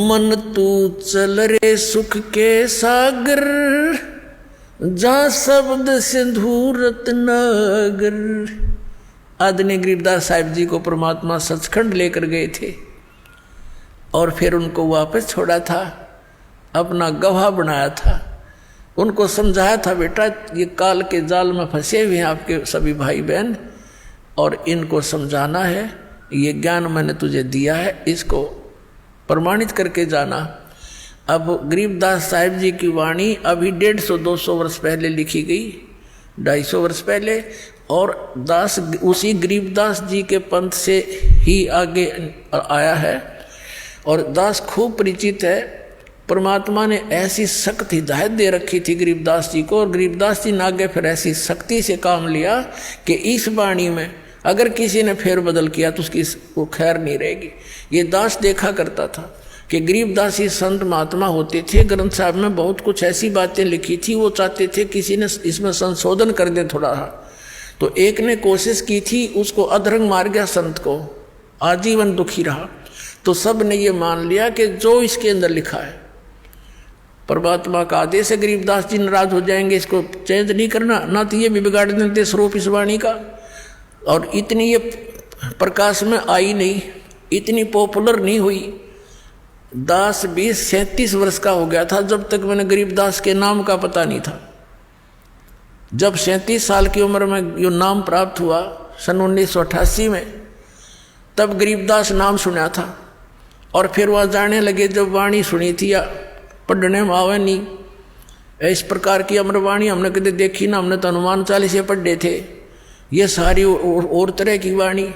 मन तू चल रे सुख के सागर, जहाँ शब्द सिंधु रत्नागर। आदरणीय गरीबदास साहिब जी को परमात्मा सचखंड लेकर गए थे और फिर उनको वापस छोड़ा था, अपना गवाह बनाया था, उनको समझाया था बेटा ये काल के जाल में फंसे हुए हैं आपके सभी भाई बहन, और इनको समझाना है, ये ज्ञान मैंने तुझे दिया है, इसको प्रमाणित करके जाना। अब गरीबदास साहिब जी की वाणी अभी 150-200 वर्ष पहले लिखी गई, 250 वर्ष पहले, और दास उसी गरीबदास जी के पंथ से ही आगे आया है, और दास खूब परिचित है। परमात्मा ने ऐसी सख्त हिदायत दे रखी थी गरीबदास जी को, और गरीबदास जी ने आगे फिर ऐसी सख्ती से काम लिया कि इस वाणी में अगर किसी ने फेरबदल किया तो उसकी वो खैर नहीं रहेगी। ये दास देखा करता था कि गरीबदास ही संत महात्मा होते थे, ग्रंथ साहब में बहुत कुछ ऐसी बातें लिखी थी, वो चाहते थे किसी ने इसमें संशोधन कर दे थोड़ा, तो एक ने कोशिश की थी, उसको अधरंग मार गया संत को, आजीवन दुखी रहा। तो सब ने ये मान लिया कि जो इसके अंदर लिखा है परमात्मा का आदेश है, गरीबदास जी नाराज हो जाएंगे, इसको चेंज नहीं करना, ना तो ये भी बिगाड़ देते स्वरूप इस वाणी का। और इतनी ये प्रकाश में आई नहीं, इतनी पॉपुलर नहीं हुई। दास 37 वर्ष का हो गया था जब तक मैंने गरीबदास के नाम का पता नहीं था। जब 37 साल की उम्र में ये नाम प्राप्त हुआ सन 1988 में, तब गरीबदास नाम सुना था, और फिर वह जाने लगे जब वाणी सुनी थी, या पढ़ने में आवे नहीं, इस प्रकार की अमरवाणी हमने कभी देखी ना, हमने तो हनुमान चालीसा पढ़े थे, ये सारी और तरह की वाणी।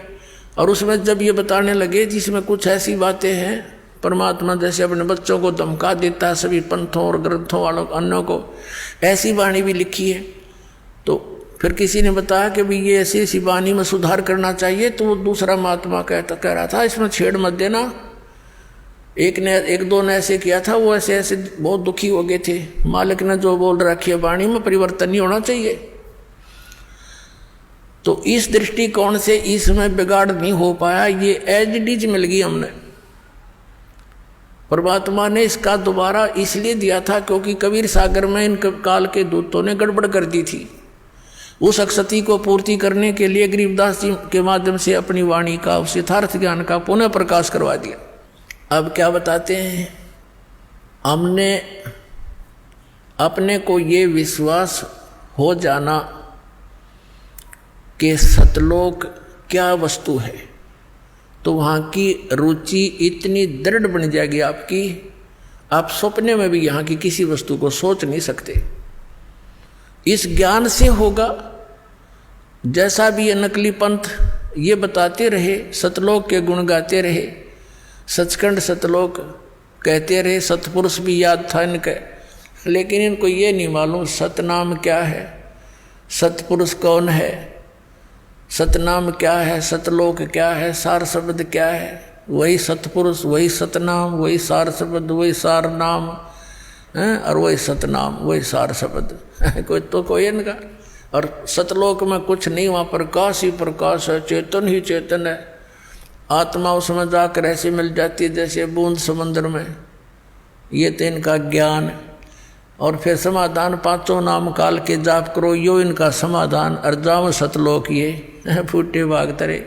और उसमें जब ये बताने लगे जिसमें कुछ ऐसी बातें हैं, परमात्मा जैसे अपने बच्चों को धमका देता है सभी पंथों और ग्रंथों वालों अन्यों को, ऐसी वाणी भी लिखी है। तो फिर किसी ने बताया कि भाई ये ऐसी ऐसी वाणी में सुधार करना चाहिए, तो वो दूसरा महात्मा कह रहा था इसमें छेड़ मत देना। एक दो ने ऐसे किया था, वो ऐसे ऐसे बहुत दुखी हो गए थे, मालिक ने जो बोल रखी है वाणी में परिवर्तन नहीं होना चाहिए। तो इस दृष्टिकोण से इसमें बिगाड़ नहीं हो पाया, ये एज इट इज मिल गई हमने। परमात्मा ने इसका दोबारा इसलिए दिया था क्योंकि कबीर सागर में इन काल के दूतों ने गड़बड़ कर दी थी। उस अक्षति को पूर्ति करने के लिए गरीबदास जी के माध्यम से अपनी वाणी का, उस यथार्थ ज्ञान का पुनः प्रकाश करवा दिया। अब क्या बताते हैं, हमने अपने को ये विश्वास हो जाना कि सतलोक क्या वस्तु है, तो वहाँ की रुचि इतनी दृढ़ बन जाएगी आपकी, आप सपने में भी यहाँ की किसी वस्तु को सोच नहीं सकते। इस ज्ञान से होगा। जैसा भी ये नकली पंथ ये बताते रहे, सतलोक के गुण गाते रहे, सचखंड सतलोक कहते रहे, सतपुरुष भी याद था इनके, लेकिन इनको ये नहीं मालूम सतनाम क्या है, सतपुरुष कौन है, सतनाम क्या है, सतलोक क्या है, सार शब्द क्या है। वही सतपुरुष, वही सतनाम, वही सार शब्द, वही सार नाम, और वही सतनाम, वही सार शब्द कोई तो कोई इनका। और सतलोक में कुछ नहीं, वहाँ प्रकाश ही प्रकाश है, चेतन ही चेतन है। आत्मा उसमें जाकर ऐसे मिल जाती है जैसे बूंद समंदर में। ये तो इनका ज्ञान। और फिर समाधान, पांचों नाम काल के जाप करो, यो इनका समाधान। अर्जाव सतलोक ये फूटे भाग तरे,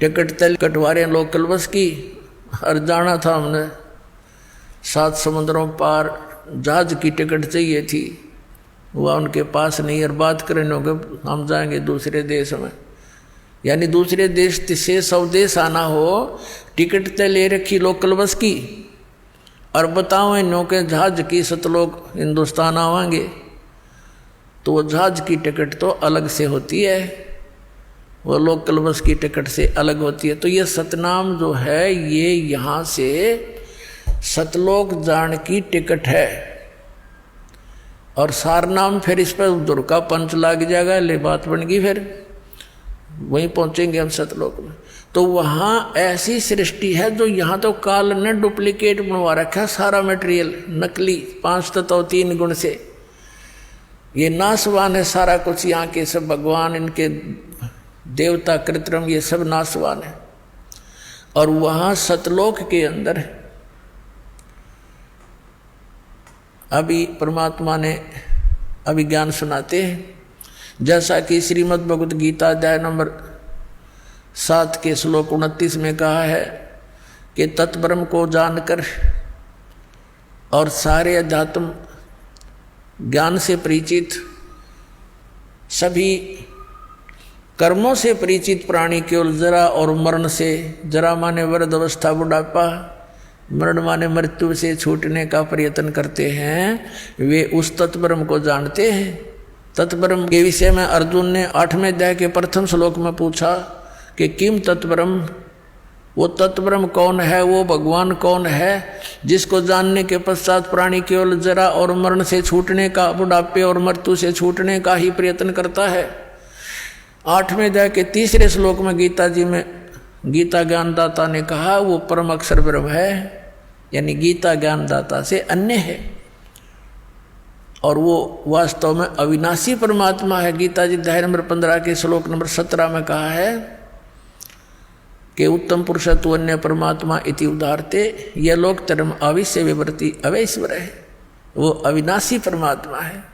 टिकट तल कटवारे लोग कलबस की। जाना था हमने 7 समुद्रों पार, जहाज की टिकट चाहिए थी, वह उनके पास नहीं। और बात करें होगे हम जाएंगे दूसरे देश में, यानी दूसरे देश से स्वदेश आना हो, टिकट तय ले रखी लोकल बस की, और बताओ इन के जहाज की सतलोक हिंदुस्तान आवांगे, तो वो जहाज की टिकट तो अलग से होती है, वो लोकल बस की टिकट से अलग होती है। तो ये सतनाम जो है ये यहाँ से सतलोक जान की टिकट है। और सारनाम फिर इस पर उधर का पंच लग जाएगा, ले बात बन गई, फिर वहीं पहुंचेंगे हम सतलोक में। तो वहाँ ऐसी सृष्टि है जो यहाँ तो काल ने डुप्लीकेट बनवा रखा है, सारा मटेरियल नकली, 5 तत्व 3 गुण से। ये नाशवान है सारा कुछ, यहाँ के सब भगवान, इनके देवता कृत्रिम, ये सब नाशवान है। और वहाँ सतलोक के अंदर अभी परमात्मा ने अभिज्ञान सुनाते हैं, जैसा कि श्रीमद् भगवद गीता अध्याय नंबर 7 के श्लोक 29 में कहा है कि तत्ब्रह्म को जानकर और सारे अध्यात्म ज्ञान से परिचित, सभी कर्मों से परिचित प्राणी केवल जरा और मरण से, जरा माने वृद्ध अवस्था बुढ़ापा, मरण माने मृत्यु से छूटने का प्रयत्न करते हैं, वे उस तत्ब्रह्म को जानते हैं। तत्ब्रह्म के विषय में अर्जुन ने 8वें अध्याय के प्रथम श्लोक में पूछा कि किम तत्ब्रह्म, वो तत्ब्रह्म कौन है, वो भगवान कौन है जिसको जानने के पश्चात प्राणी केवल जरा और मरण से छूटने का, बुढ़ापे और मृत्यु से छूटने का ही प्रयत्न करता है। 8वें अध्याय के 3रे श्लोक में गीता जी में गीता ज्ञानदाता ने कहा वो परम अक्षर ब्रह्म है, यानी गीता ज्ञानदाता से अन्य है और वो वास्तव में अविनाशी परमात्मा है। गीता जी अध्याय नंबर 15 के श्लोक नंबर 17 में कहा है कि उत्तम पुरुष तु अन्य परमात्मा इति उदाहरते, यह लोक धर्म अविश्य विवर्ती अवैश्वर है, वो अविनाशी परमात्मा है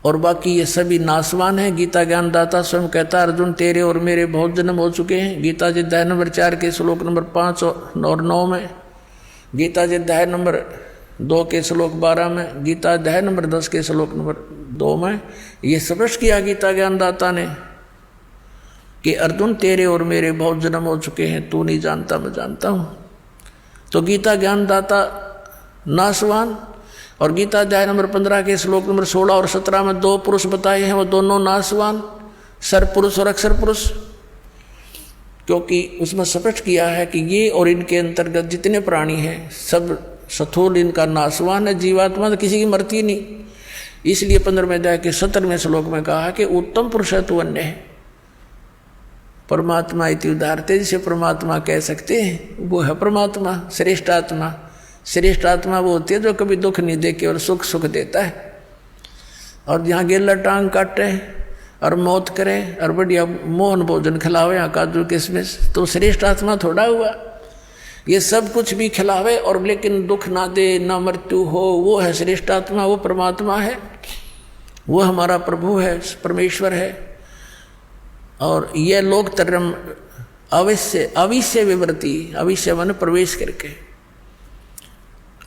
और बाकी ये सभी नाशवान है। गीता ज्ञानदाता स्वयं कहता है अर्जुन तेरे और मेरे बहुत जन्म हो चुके हैं। गीता जी अध्याय नंबर 4 के श्लोक नंबर 5 और 9 में, गीता जी अध्याय नंबर 2 के श्लोक 12 में, गीता अध्याय नंबर 10 के श्लोक नंबर 2 में ये स्पष्ट किया गीता ज्ञानदाता ने कि अर्जुन तेरे और मेरे बहुत जन्म हो चुके हैं, तू नहीं जानता मैं जानता हूँ। तो गीता ज्ञानदाता नाशवान, और गीता अध्याय नंबर 15 के श्लोक नंबर 16 और 17 में 2 पुरुष बताए हैं, वो दोनों नाशवान, सर पुरुष और अक्षर पुरुष, क्योंकि उसमें स्पष्ट किया है कि ये और इनके अंतर्गत जितने प्राणी हैं सब स्थूल इनका नाशवान है, जीवात्मा तो किसी की मरती नहीं। इसलिए 15वें अध्याय के 17वें श्लोक में कहा कि उत्तम पुरुष है तू अन्य है, परमात्मा इति उदाहरते, जिसे परमात्मा कह सकते हैं वो है परमात्मा, श्रेष्ठ आत्मा। श्रेष्ठ आत्मा वो होती है जो कभी दुख नहीं देके और सुख सुख देता है, और जहाँ गेला टांग काटे और मौत करे और बढ़िया मोहन भोजन खिलावे, यहाँ काजू किशमिश, तो श्रेष्ठ आत्मा थोड़ा हुआ। ये सब कुछ भी खिलावे और लेकिन दुख ना दे, ना मृत्यु हो, वो है श्रेष्ठ आत्मा, वो परमात्मा है, वो हमारा प्रभु है, परमेश्वर है। और यह लोक धर्म अविश्य विवृत्ति, अविश्य मन प्रवेश करके,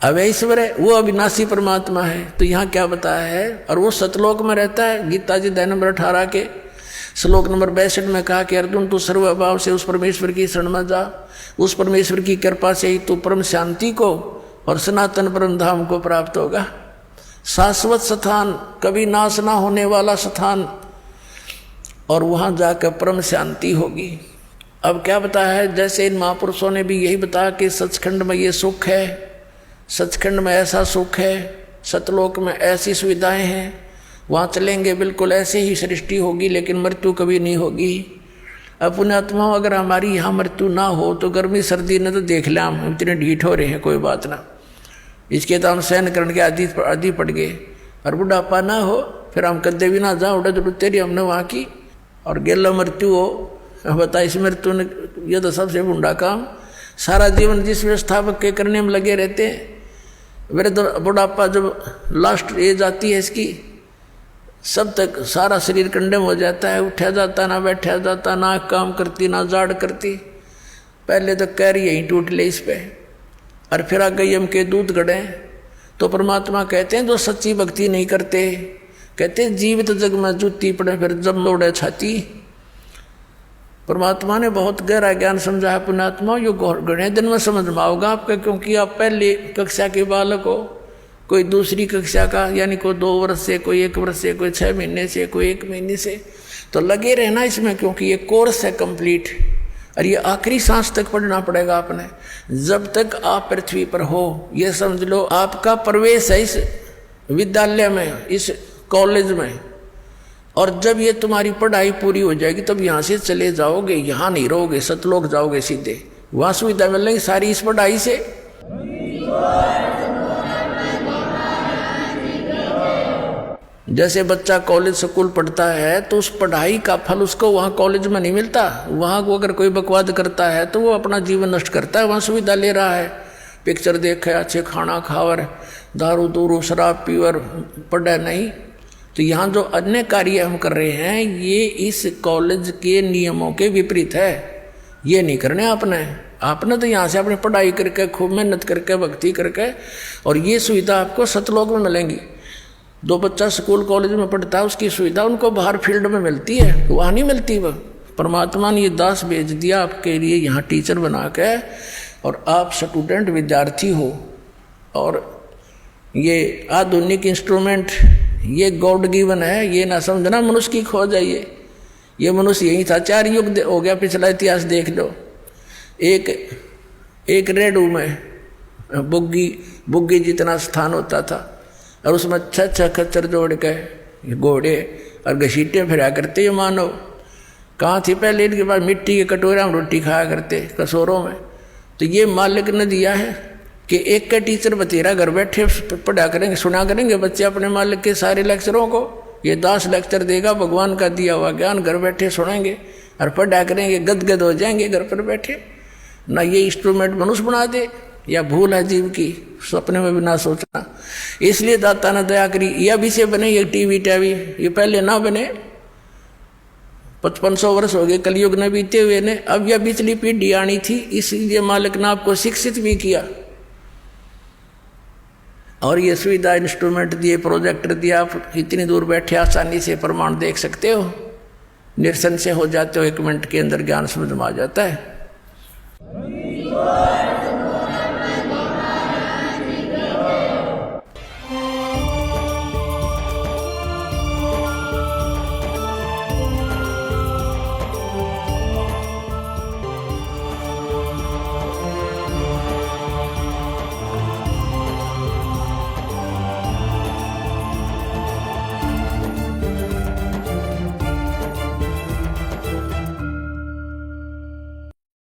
अवैश्वर है, वो अविनाशी परमात्मा है। तो यहाँ क्या बताया है, और वो सतलोक में रहता है। गीता जी अध्याय नंबर 18 के श्लोक नंबर 62 में कहा कि अर्जुन तू सर्वभाव से उस परमेश्वर की शरण में जा, उस परमेश्वर की कृपा से ही तू परम शांति को और सनातन परम धाम को प्राप्त होगा। शाश्वत स्थान, कभी नाश ना होने वाला स्थान, और वहाँ जाकर परम शांति होगी। अब क्या बताया है, जैसे इन महापुरुषों ने भी यही बताया कि सचखंड में ये सुख है, सचखंड में ऐसा सुख है, सतलोक में ऐसी सुविधाएं हैं, वहाँ चलेंगे बिल्कुल ऐसे ही सृष्टि होगी, लेकिन मृत्यु कभी नहीं होगी। अब पुण्यात्मा अगर हमारी यहाँ मृत्यु ना हो तो गर्मी सर्दी ने तो देख लिया, हम इतने ढीठ हो रहे हैं, कोई बात ना, इसके तो हम सहन करने के आदि पड़ गए। और बुढ़ापा ना हो फिर हम कदे भी ना जाओ, उड़ा जरूर तेरी हमने वहाँ की, और गेला मृत्यु हो, बता इस मृत्यु ने, ये तो सबसे बुढ़ा काम, सारा जीवन जिस व्यवस्थापक के करने में लगे रहते हैं। वृद्ध बुढ़ापा जब लास्ट एज आती है इसकी, सब तक सारा शरीर कंडम हो जाता है, उठा जाता ना बैठा जाता, ना काम करती ना जाड़ करती, पहले तो कैर यहीं टूट ले इस पे, और फिर आ गई हम के दूध गड़े। तो परमात्मा कहते हैं जो सच्ची भक्ति नहीं करते, कहते हैं जीवित जग में जूती पड़े फिर जब लोड़े छाती। परमात्मा ने बहुत गहरा ज्ञान समझा है पुण्यात्मा, यो गणे दिन में समझ में आओगा आपका, क्योंकि आप पहले कक्षा के बालक हो, कोई दूसरी कक्षा का, यानी कोई 2 वर्ष से, कोई 1 वर्ष से, कोई 6 महीने से, कोई 1 महीने से, तो लगे रहना इसमें, क्योंकि ये कोर्स है कंप्लीट, और ये आखिरी सांस तक पढ़ना पड़ेगा आपने, जब तक आप पृथ्वी पर हो। ये समझ लो आपका प्रवेश है इस विद्यालय में, इस कॉलेज में, और जब ये तुम्हारी पढ़ाई पूरी हो जाएगी तब यहाँ से चले जाओगे, यहाँ नहीं रहोगे, सतलोक जाओगे सीधे, वहाँ सुविधा मिलेंगी सारी इस पढ़ाई से। जैसे बच्चा कॉलेज स्कूल पढ़ता है तो उस पढ़ाई का फल उसको वहाँ कॉलेज में नहीं मिलता। वहाँ को अगर कोई बकवाद करता है तो वो अपना जीवन नष्ट करता है। वहाँ सुविधा ले रहा है, पिक्चर देखे, अच्छे खाना खावर, दारू दूरू शराब पीवर, पढ़े नहीं। तो यहाँ जो अन्य कार्य हम कर रहे हैं ये इस कॉलेज के नियमों के विपरीत है। ये नहीं करने आपने तो यहाँ से अपनी पढ़ाई करके खूब मेहनत करके भक्ति करके, और ये सुविधा आपको सतलोक में मिलेंगी। दो बच्चा स्कूल कॉलेज में पढ़ता है उसकी सुविधा उनको बाहर फील्ड में मिलती है, वहाँ नहीं मिलती। वह परमात्मा ने ये दास भेज दिया आपके लिए यहाँ टीचर बना के, और आप स्टूडेंट विद्यार्थी हो। और ये आधुनिक इंस्ट्रूमेंट ये गॉड गिवन है, ये ना समझना मनुष्य की खोज है। ये मनुष्य यही था, 4 युग हो गया, पिछला इतिहास देख लो। एक रेडू में बुग्गी जितना स्थान होता था, और उसमें 6 खच्चर जोड़ के घोड़े और घसीटे फिरा करते ये मानव। कहाँ थी पहले? इनके पास मिट्टी के कटोरे में रोटी खाया करते, कसोरों में। तो ये मालिक ने दिया है कि एक का टीचर बतेरा घर बैठे पढ़ा करेंगे, सुना करेंगे बच्चे अपने मालिक के सारे लेक्चरों को। ये 10 लेक्चर देगा, भगवान का दिया हुआ ज्ञान घर बैठे सुनेंगे और पढ़ा करेंगे, गदगद हो जाएंगे घर पर बैठे। ना ये इंस्ट्रूमेंट मनुष्य बना दे, या भूल है जीव की, सपने में भी ना सोचना। इसलिए दाता ने दया करी, यह भी से बने ये टीवी ये पहले ना बने। 5500 वर्ष हो गए कलयुग ने बीते हुए ने, अब यह पिछली पीढ़ी आनी थी, इसलिए मालिक ने आपको शिक्षित भी किया। और ये सुविधा इंस्ट्रूमेंट दिए, प्रोजेक्टर दिया, आप इतनी दूर बैठे आसानी से प्रमाण देख सकते हो, निरसन से हो जाते हो, 1 मिनट के अंदर ज्ञान समझ में आ जाता है।